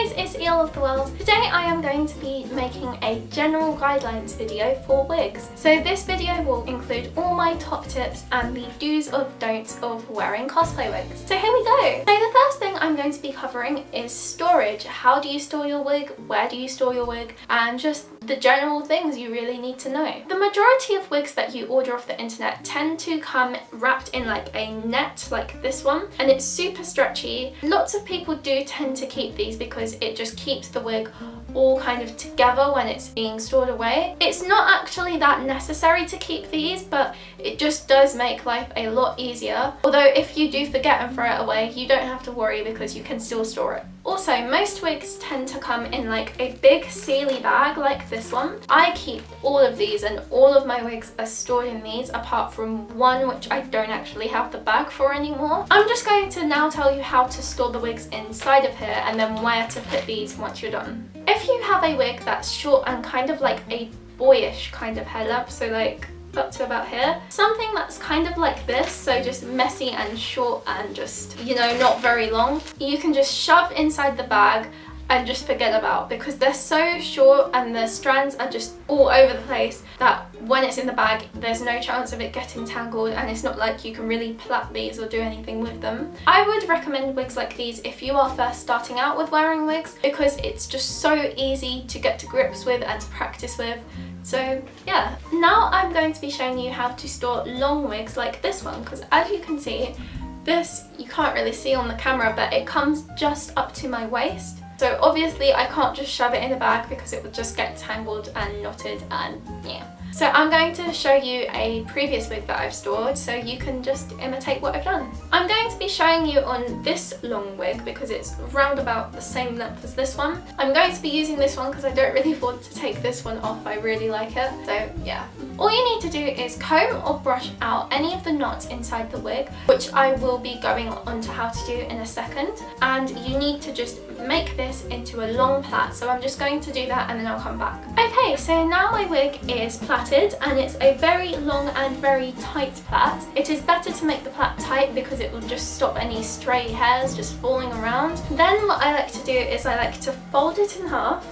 guys, it's Eel of the World. Today I am going to be making a general guidelines video for wigs. So this video will include all my top tips and the do's of don'ts of wearing cosplay wigs. So here we go. So the first thing I'm going to be covering is storage. How do you store your wig? Where do you store your wig? And just the general things you really need to know. The majority of wigs that you order off the internet tend to come wrapped in like a net like this one, and it's super stretchy. Lots of people do tend to keep these because it just keeps the wig all kind of together when it's being stored away. It's not actually that necessary to keep these, but it just does make life a lot easier. Although if you do forget and throw it away, you don't have to worry because you can still store it. Also, most wigs tend to come in like a big sealy bag like this one. I keep all of these and all of my wigs are stored in these apart from one which I don't actually have the bag for anymore. I'm just going to now tell you how to store the wigs inside of here and then where to put these once you're done. If you have a wig that's short and kind of like a boyish kind of hair length, so like up to about here, something that's kind of like this, so just messy and short and just, you know, not very long, you can just shove inside the bag and just forget about, because they're so short and the strands are just all over the place that when it's in the bag there's no chance of it getting tangled, and it's not like you can really plait these or do anything with them. I would recommend wigs like these if you are first starting out with wearing wigs, because it's just so easy to get to grips with and to practice with. So yeah, now I'm going to be showing you how to store long wigs like this one, because as you can see, this you can't really see on the camera, but it comes just up to my waist. So obviously I can't just shove it in a bag because it would just get tangled and knotted and yeah. So I'm going to show you a previous wig that I've stored so you can just imitate what I've done. I'm going to be showing you on this long wig because it's round about the same length as this one. I'm going to be using this one because I don't really want to take this one off. I really like it. So yeah. All you need to do is comb or brush out any of the knots inside the wig, which I will be going on to how to do in a second. And you need to just make this into a long plait. So I'm just going to do that and then I'll come back. Okay, so now my wig is plaited and it's a very long and very tight plait. It is better to make the plait tight because it will just stop any stray hairs just falling around. Then what I like to do is I like to fold it in half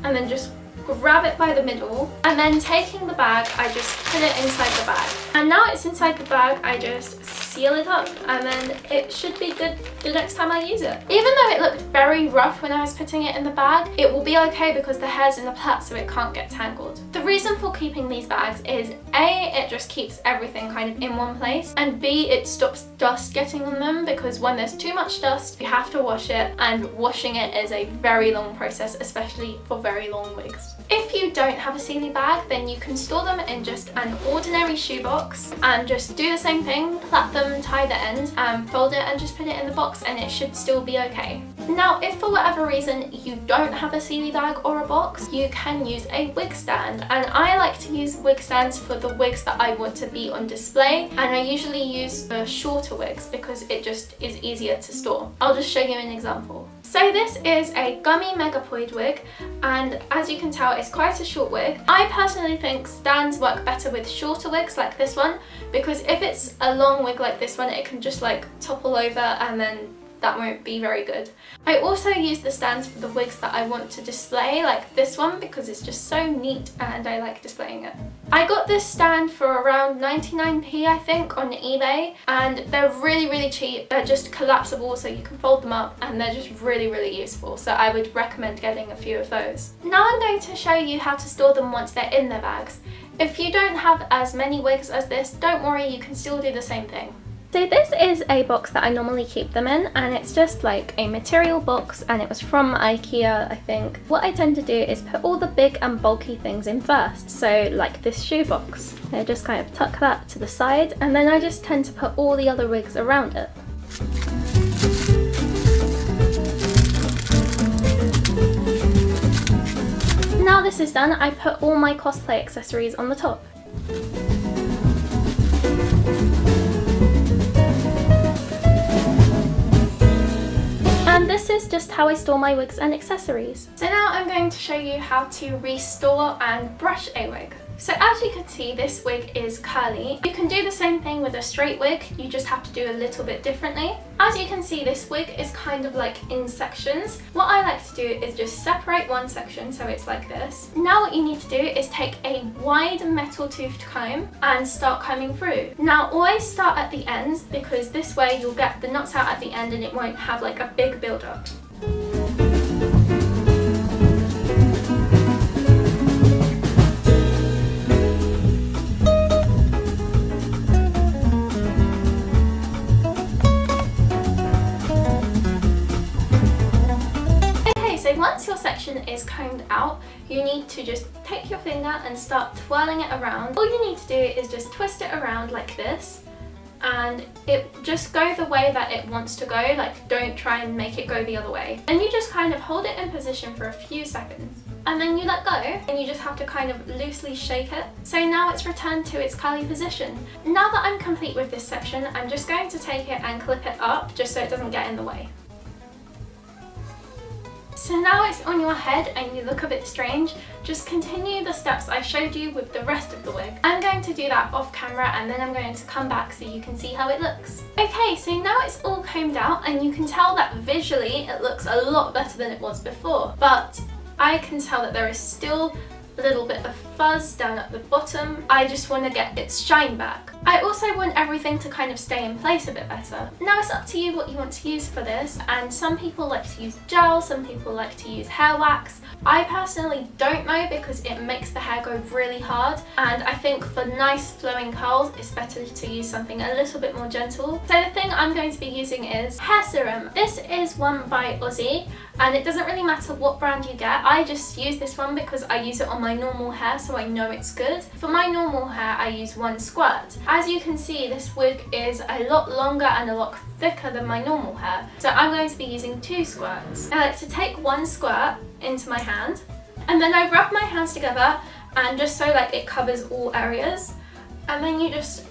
and then just grab it by the middle, and then taking the bag I just put it inside the bag, and now it's inside the bag I just seal it up and then it should be good the next time I use it. Even though it looked very rough when I was putting it in the bag, it will be okay because the hair's in the plait so it can't get tangled. The reason for keeping these bags is A, it just keeps everything kind of in one place, and B, it stops dust getting on them because when there's too much dust you have to wash it, and washing it is a very long process, especially for very long wigs. If you don't have a sealy bag, then you can store them in just an ordinary shoebox and just do the same thing, plait them, tie the end, and fold it and just put it in the box and it should still be okay. Now, if for whatever reason you don't have a sealy bag or a box, you can use a wig stand, and I like to use wig stands for the wigs that I want to be on display, and I usually use the shorter wigs because it just is easier to store. I'll just show you an example. So this is a gummy megapoid wig, and as you can tell it's quite a short wig. I personally think stands work better with shorter wigs like this one, because if it's a long wig like this one it can just like topple over and then that won't be very good. I also use the stands for the wigs that I want to display like this one because it's just so neat and I like displaying it. I got this stand for around 99p I think on eBay, and they're really cheap. They're just collapsible so you can fold them up and they're just really useful, so I would recommend getting a few of those. Now I'm going to show you how to store them once they're in their bags. If you don't have as many wigs as this, don't worry, you can still do the same thing. So this is a box that I normally keep them in, and it's just like a material box and it was from IKEA I think. What I tend to do is put all the big and bulky things in first, so like this shoe box. I just kind of tuck that to the side and then I just tend to put all the other wigs around it. Now this is done, I put all my cosplay accessories on the top. And this is just how I store my wigs and accessories. So now I'm going to show you how to restore and brush a wig. So as you can see, this wig is curly. You can do the same thing with a straight wig, you just have to do a little bit differently. As you can see, this wig is kind of like in sections. What I like to do is just separate one section so it's like this. Now what you need to do is take a wide metal toothed comb and start combing through. Now always start at the ends because this way you'll get the knots out at the end and it won't have like a big build up. Once your section is combed out, you need to just take your finger and start twirling it around. All you need to do is just twist it around like this and it just go the way that it wants to go, like don't try and make it go the other way. And you just kind of hold it in position for a few seconds and then you let go and you just have to kind of loosely shake it. So now it's returned to its curly position. Now that I'm complete with this section, I'm just going to take it and clip it up just so it doesn't get in the way. So now it's on your head and you look a bit strange, just continue the steps I showed you with the rest of the wig. I'm going to do that off camera and then I'm going to come back so you can see how it looks. Okay, so now it's all combed out and you can tell that visually it looks a lot better than it was before, but I can tell that there is still a little bit of fuzz down at the bottom. I just want to get its shine back. I also want everything to kind of stay in place a bit better. Now it's up to you what you want to use for this, and some people like to use gel, some people like to use hair wax. I personally don't know because it makes the hair go really hard, and I think for nice flowing curls it's better to use something a little bit more gentle. So the thing I'm going to be using is hair serum. This is one by Aussie and it doesn't really matter what brand you get. I just use this one because I use it on my normal hair so I know it's good. For my normal hair I use one squirt. As you can see, this wig is a lot longer and a lot thicker than my normal hair, so I'm going to be using 2 squirts. I like to take one squirt into my hand and then I rub my hands together and just so like it covers all areas, and then you just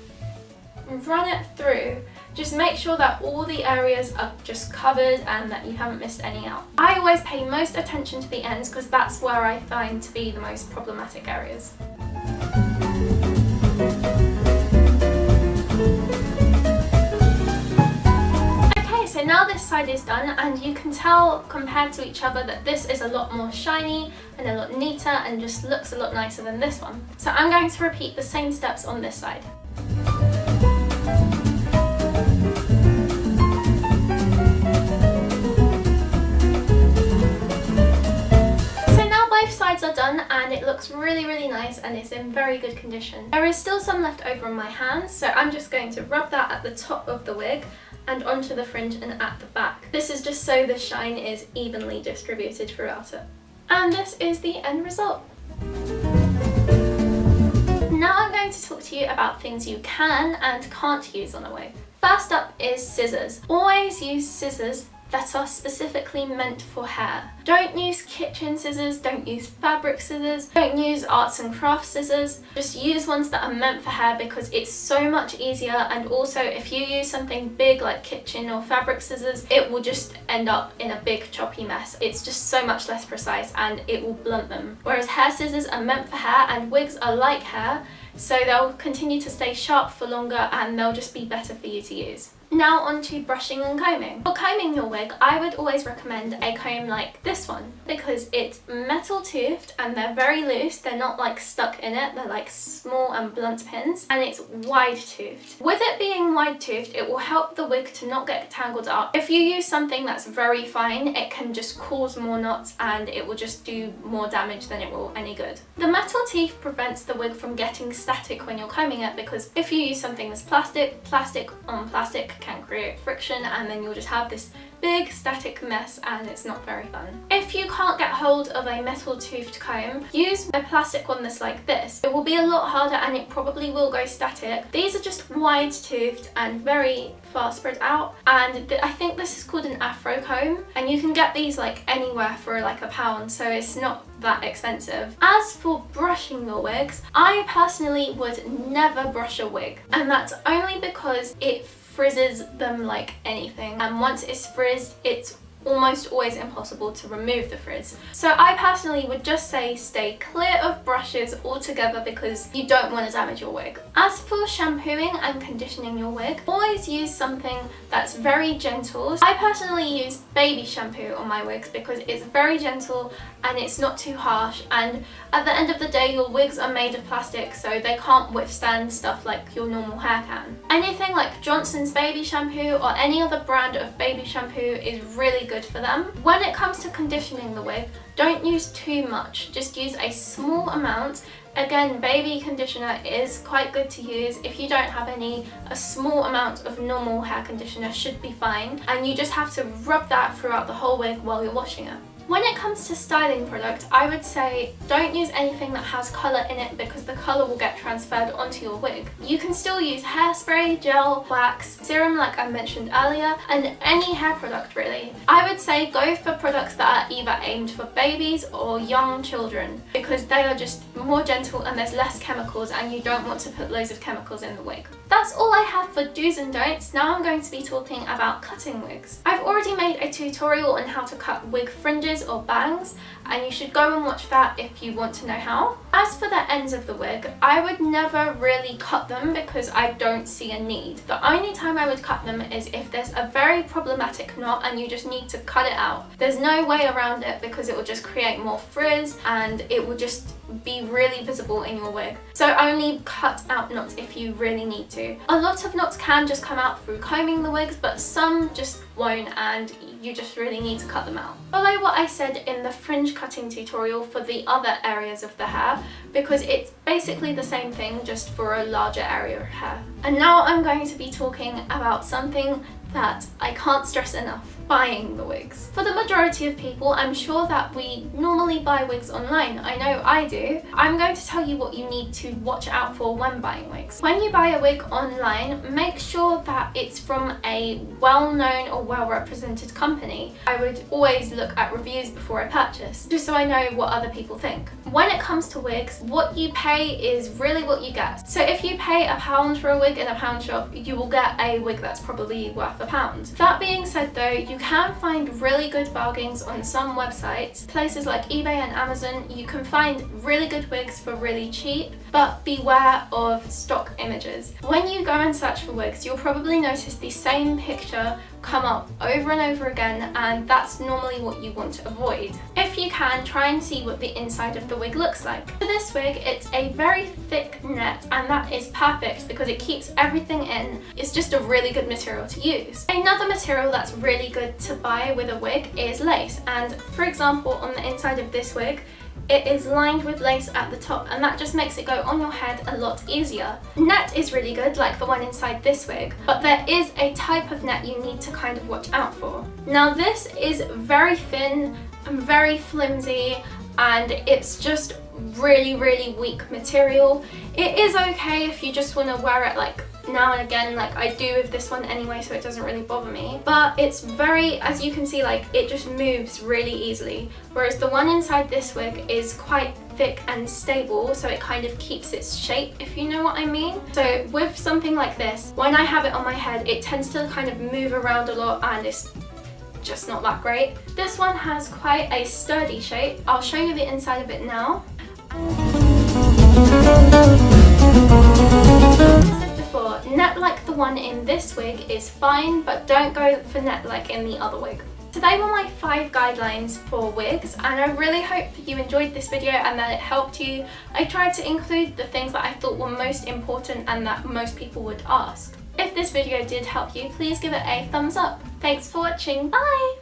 run it through. Just make sure that all the areas are just covered and that you haven't missed any out. I always pay most attention to the ends because that's where I find to be the most problematic areas. So now this side is done and you can tell compared to each other that this is a lot more shiny and a lot neater and just looks a lot nicer than this one. So I'm going to repeat the same steps on this side. So now both sides are done and it looks really nice and it's in very good condition. There is still some left over on my hands, so I'm just going to rub that at the top of the wig and onto the fringe and at the back. This is just so the shine is evenly distributed throughout it. And this is the end result. Now I'm going to talk to you about things you can and can't use on a wig. First up is scissors. Always use scissors that are specifically meant for hair. Don't use kitchen scissors, don't use fabric scissors, don't use arts and crafts scissors. Just use ones that are meant for hair because it's so much easier, and also if you use something big like kitchen or fabric scissors, it will just end up in a big choppy mess. It's just so much less precise and it will blunt them. Whereas hair scissors are meant for hair and wigs are like hair, so they'll continue to stay sharp for longer and they'll just be better for you to use. Now on to brushing and combing. For combing your wig, I would always recommend a comb like this one because it's metal toothed and they're very loose. They're not like stuck in it, they're like small and blunt pins, and it's wide toothed. With it being wide toothed, it will help the wig to not get tangled up. If you use something that's very fine, it can just cause more knots and it will just do more damage than it will any good. The metal teeth prevents the wig from getting static when you're combing it, because if you use something that's plastic, plastic on plastic can create friction and then you'll just have this big static mess and it's not very fun. If you can't get hold of a metal toothed comb, use a plastic one that's like this. It will be a lot harder and it probably will go static. These are just wide toothed and very far spread out, and I think this is called an afro comb, and you can get these like anywhere for like £1, so it's not that expensive. As for brushing your wigs, I personally would never brush a wig, and that's only because it frizzes them like anything, and once it's frizzed it's almost always impossible to remove the frizz. So I personally would just say stay clear of brushes altogether because you don't want to damage your wig. As for shampooing and conditioning your wig, always use something that's very gentle. I personally use baby shampoo on my wigs because it's very gentle and it's not too harsh, and at the end of the day your wigs are made of plastic, so they can't withstand stuff like your normal hair can. Anything like Johnson's baby shampoo or any other brand of baby shampoo is really good for them. When it comes to conditioning the wig, don't use too much, just use a small amount. Again, baby conditioner is quite good to use. If you don't have any, a small amount of normal hair conditioner should be fine, and you just have to rub that throughout the whole wig while you're washing it. When it comes to styling product, I would say don't use anything that has colour in it because the colour will get transferred onto your wig. You can still use hairspray, gel, wax, serum like I mentioned earlier, and any hair product really. I would say go for products that are either aimed for babies or young children because they are just more gentle and there's less chemicals, and you don't want to put loads of chemicals in the wig. That's all I have for do's and don'ts. Now I'm going to be talking about cutting wigs. I've already made a tutorial on how to cut wig fringes or bangs, and you should go and watch that if you want to know how. As for the ends of the wig, I would never really cut them because I don't see a need. The only time I would cut them is if there's a very problematic knot and you just need to cut it out. There's no way around it because it will just create more frizz and it will just be really visible in your wig. So only cut out knots if you really need to. A lot of knots can just come out through combing the wigs, but some just won't, and you just really need to cut them out. Follow what I said in the fringe cutting tutorial for the other areas of the hair because it's basically the same thing just for a larger area of hair. And now I'm going to be talking about something that I can't stress enough: buying the wigs. For the majority of people, I'm sure that we normally buy wigs online. I know I do. I'm going to tell you what you need to watch out for when buying wigs. When you buy a wig online, make sure that it's from a well-known or well-represented company. I would always look at reviews before I purchase, just so I know what other people think. When it comes to wigs, what you pay is really what you get. So if you pay £1 for a wig in a pound shop, you will get a wig that's probably worth £1. That being said though, you can find really good bargains on some websites. Places like eBay and Amazon, you can find really good wigs for really cheap, but beware of stock images. When you go and search for wigs, you'll probably notice the same picture come up over and over again, and that's normally what you want to avoid. If you can, try and see what the inside of the wig looks like. For this wig, it's a very thick net, and that is perfect because it keeps everything in. It's just a really good material to use. Another material that's really good to buy with a wig is lace, and for example on the inside of this wig, it is lined with lace at the top, and that just makes it go on your head a lot easier. Net is really good, like the one inside this wig, but there is a type of net you need to kind of watch out for. Now this is very thin and very flimsy, and it's just really weak material. It is okay if you just want to wear it like now and again, like I do with this one anyway, so it doesn't really bother me, but it's very, as you can see, like it just moves really easily, whereas the one inside this wig is quite thick and stable, so it kind of keeps its shape, if you know what I mean. So with something like this, when I have it on my head, it tends to kind of move around a lot and it's just not that great. This one has quite a sturdy shape. I'll show you the inside of it now. Net like the one in this wig is fine, but don't go for net like in the other wig. So they were my 5 guidelines for wigs, and I really hope you enjoyed this video and that it helped you. I tried to include the things that I thought were most important and that most people would ask. If this video did help you, please give it a thumbs up. Thanks for watching, bye!